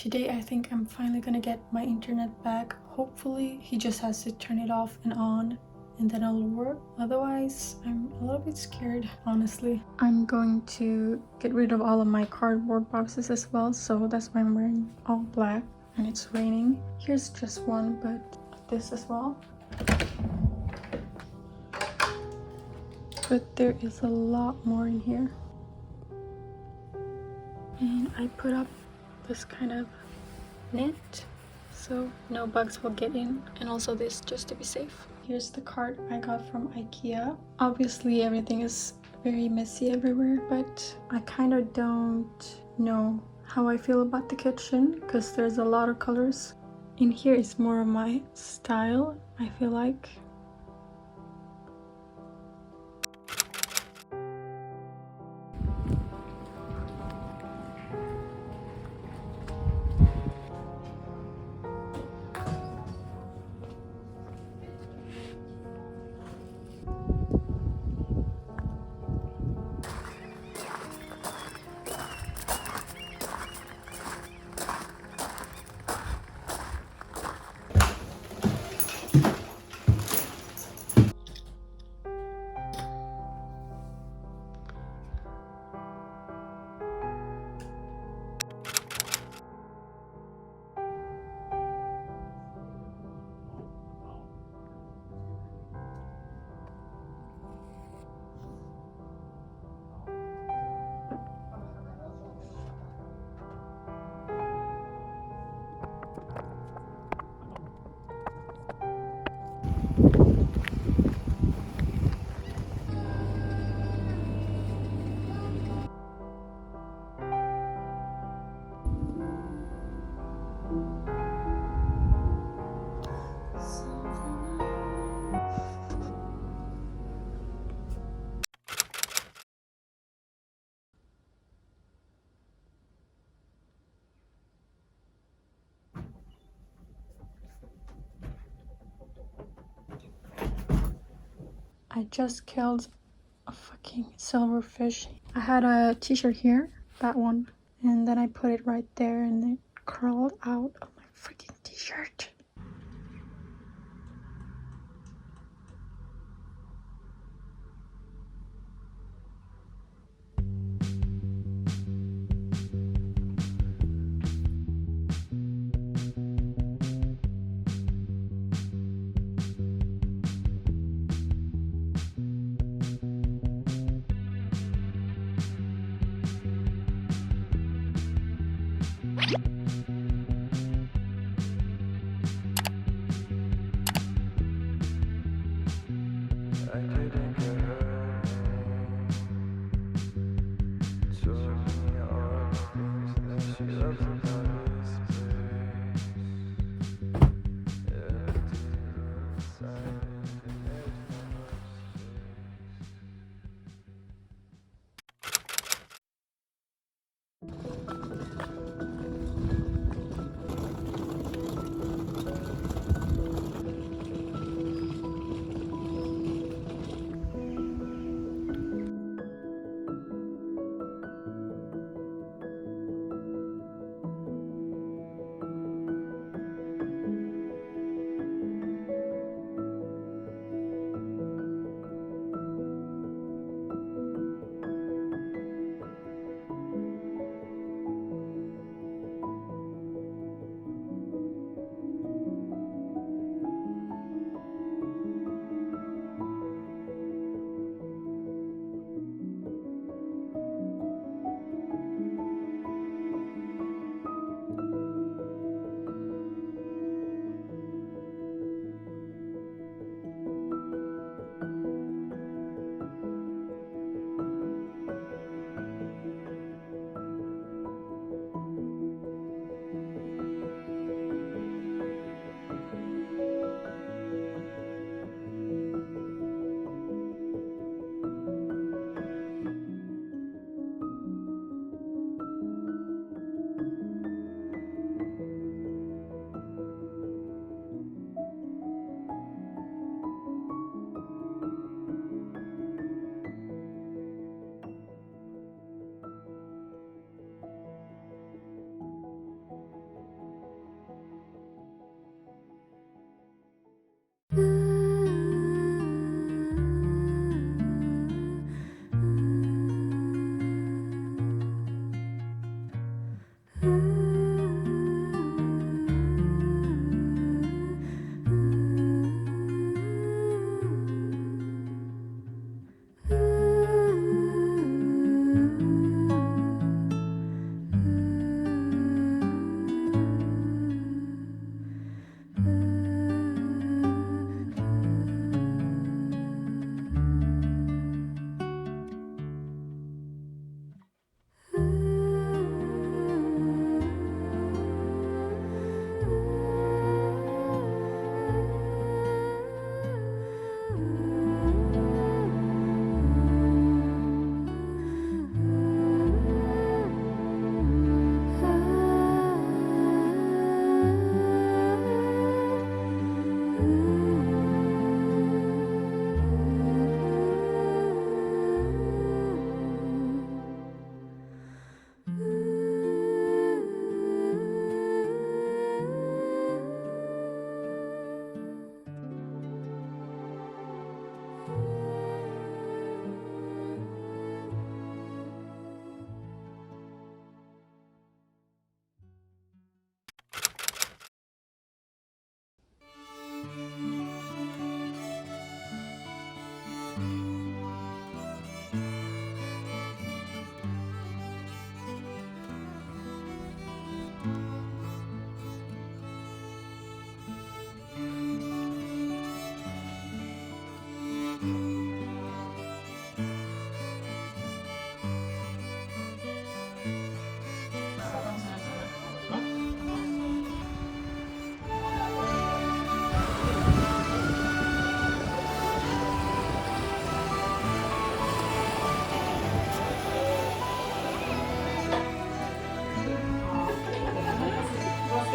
Today I think I'm finally gonna get my internet back. Hopefully he just has to turn it off and on and then it'll work. Otherwise, I'm a little bit scared, honestly. I'm going to get rid of all of my cardboard boxes as well, so that's why I'm wearing all black and it's raining. Here's just one, but this as well. But there is a lot more in here. And I put up this kind of net so no bugs will get in, and also this just to be safe. Here's the cart I got from IKEA. Obviously everything is very messy everywhere, but I kind of don't know how I feel about the kitchen because there's a lot of colors. In here is more of my style, I feel like. I just killed a fucking silverfish. I had a t-shirt here, that one, and then I put it right there and it crawled out of my freaking t-shirt.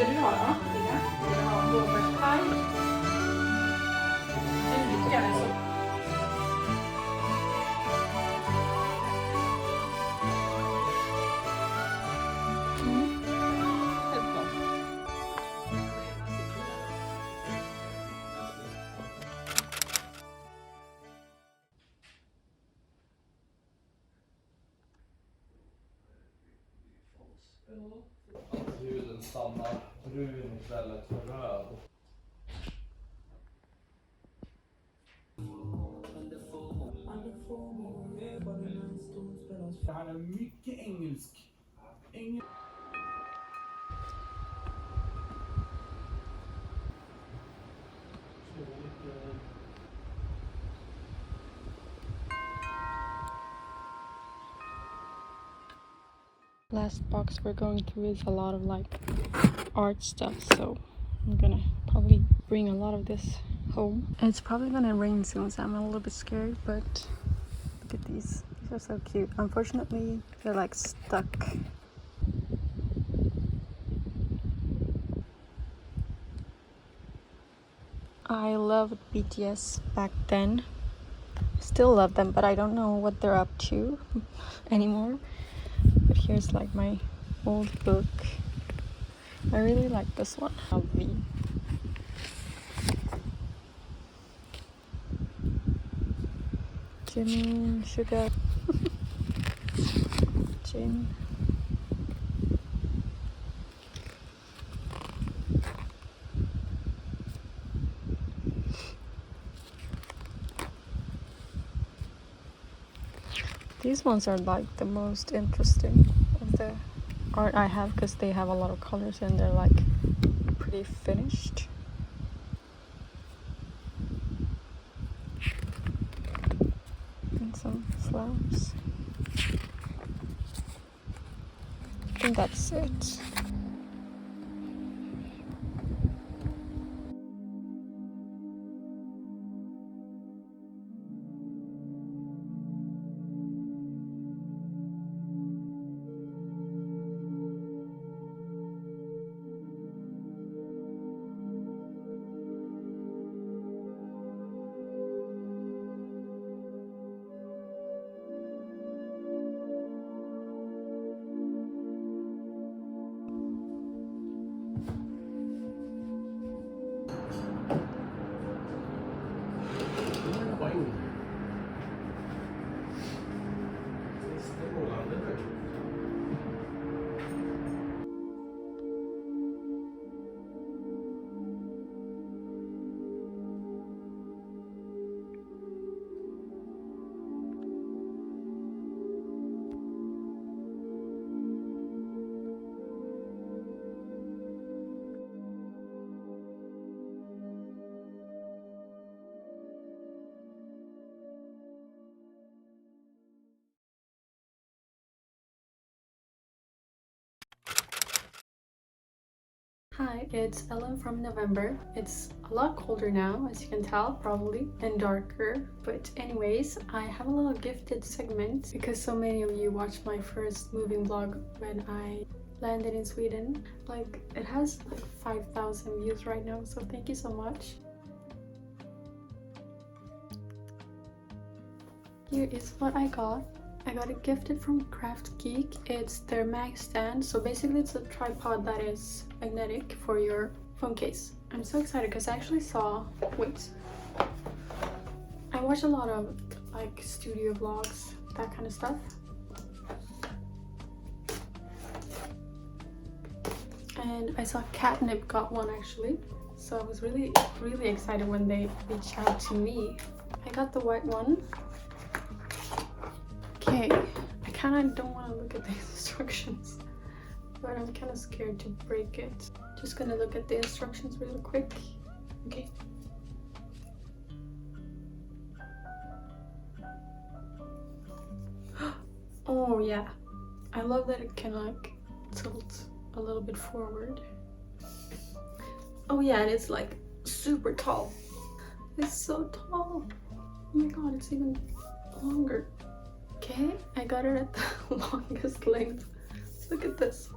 du ha då, Lina? Vill du ha blåbärspaj? Eller lite grann så. Att huden stannar brun istället för röd. Det här är mycket engelsk. Last box we're going through is a lot of like art stuff, so I'm gonna probably bring a lot of this home. And it's probably gonna rain soon, so I'm a little bit scared, but look at these. These are so cute. Unfortunately, they're like stuck. I loved BTS back then. Still love them, but I don't know what they're up to anymore. But here's like my old book. I really like this one. V. Jimmy, Sugar, Jin. These ones are like the most interesting of the art I have because they have a lot of colors and they're like pretty finished. And some flowers. I think that's it. Hi, it's Ellen from November. It's a lot colder now, as you can tell, probably, and darker. But anyways, I have a little gifted segment because so many of you watched my first moving vlog when I landed in Sweden. Like, it has like 5,000 views right now, so thank you so much. Here is what I got. I got it gifted from KraftGeek. It's their magstand. So basically it's a tripod that is magnetic for your phone case. I'm so excited because I actually saw, I watch a lot of like studio vlogs, that kind of stuff. And I saw Catnip got one actually. So I was really excited when they reached out to me. I got the white one. Okay, I kind of don't want to look at the instructions, but I'm kind of scared to break it. Just gonna look at the instructions really quick. Okay. Oh yeah, I love that it can like tilt a little bit forward. Oh yeah, and it's like super tall. It's so tall. Oh my god, it's even longer. Okay, I got it at the longest length. Look at this.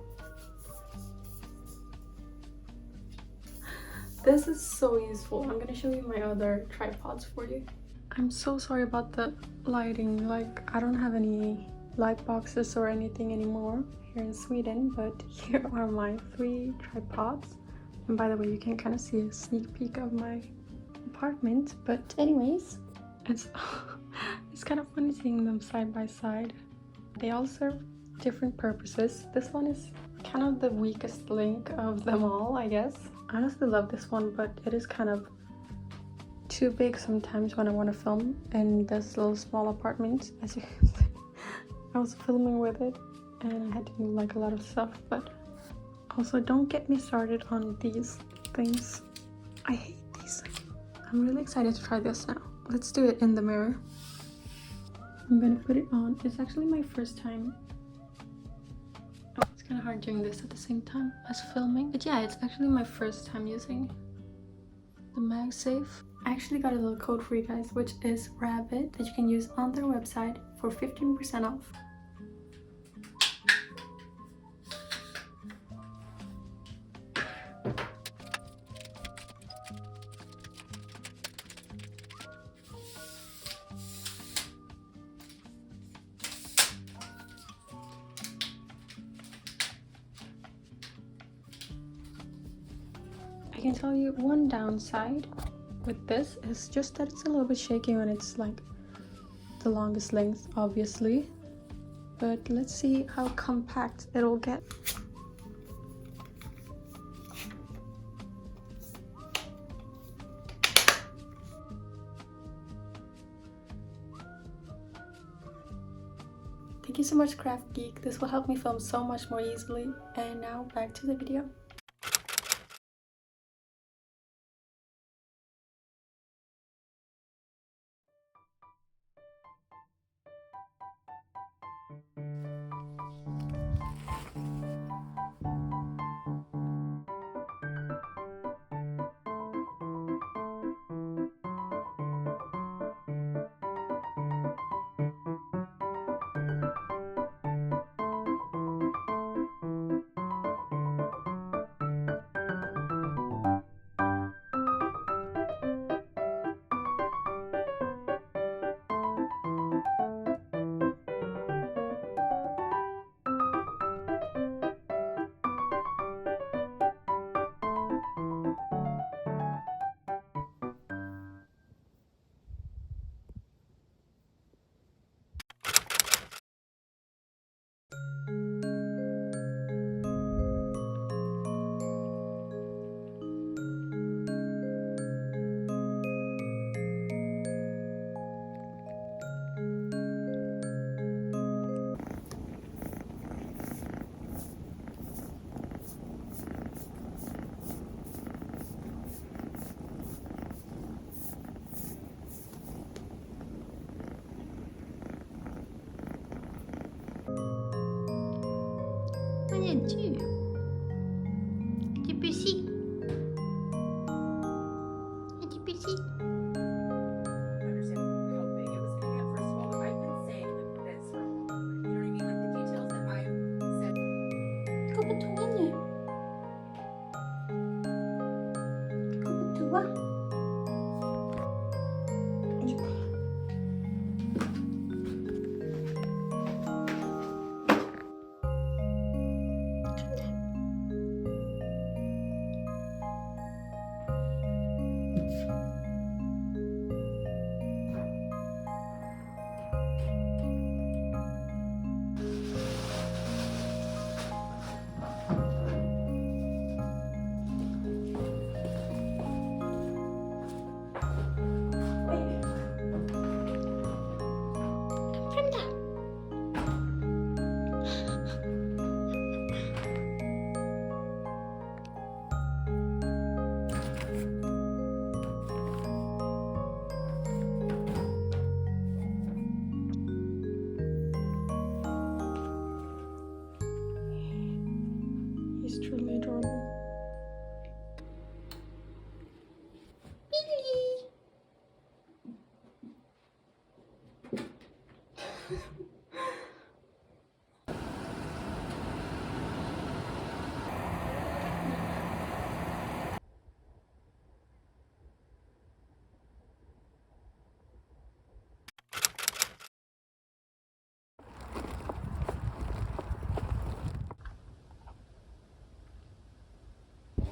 This is so useful. I'm gonna show you my other tripods for you. I'm so sorry about the lighting. Like, I don't have any light boxes or anything anymore here in Sweden, but here are my 3 tripods. And by the way, you can kind of see a sneak peek of my apartment. But anyways, it's it's kind of funny seeing them side by side. They all serve different purposes. This one is kind of the weakest link of them all, I guess. I honestly love this one, but it is kind of too big sometimes when I want to film in this little small apartment. As you can see, I was filming with it and I had to do like a lot of stuff. But also, don't get me started on these things. I hate these. I'm really excited to try this now. Let's do it in the mirror. I'm gonna put it on. It's actually my first time. Oh, it's kind of hard doing this at the same time as filming. But yeah, it's actually my first time using the MagSafe. I actually got a little code for you guys, which is Rabbit, that you can use on their website for 15% off. I can tell you one downside with this is just that it's a little bit shaky when it's like the longest length, obviously. But let's see how compact it'll get. Thank you so much, KraftGeek. This will help me film so much more easily. And now back to the video. Vad är du? Är du busy? Är du busy? Understand how big it was gonna get. First of all, that I've been saying like this for a long time. You know what I mean? Like the details that I've said. Gå på toa nu. Gå på toa.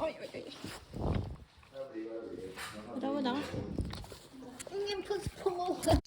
Oj, oj, oj. Vadå? Ingen puss på målen.